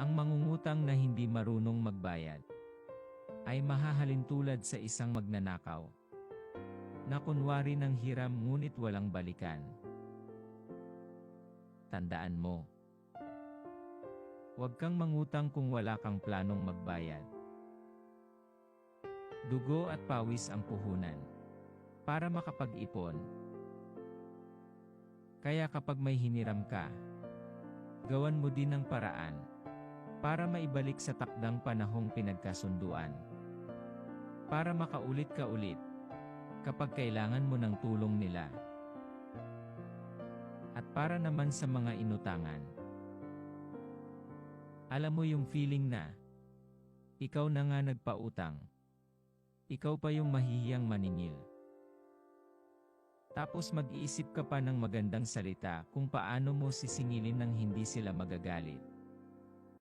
Ang mangungutang na hindi marunong magbayad ay mahahalin tulad sa isang magnanakaw na kunwari ng hiram ngunit walang balikan. Tandaan mo, huwag kang mangutang kung wala kang planong magbayad. Dugo at pawis ang puhunan para makapag-ipon. Kaya kapag may hiniram ka, gawan mo din ng paraan para maibalik sa takdang panahong pinagkasunduan. Para makaulit ka ulit kapag kailangan mo ng tulong nila. At para naman sa mga inutangan, alam mo yung feeling na ikaw na nga nagpautang, ikaw pa yung mahihiyang maningil. Tapos mag-iisip ka pa ng magandang salita kung paano mo sisingilin nang hindi sila magagalit.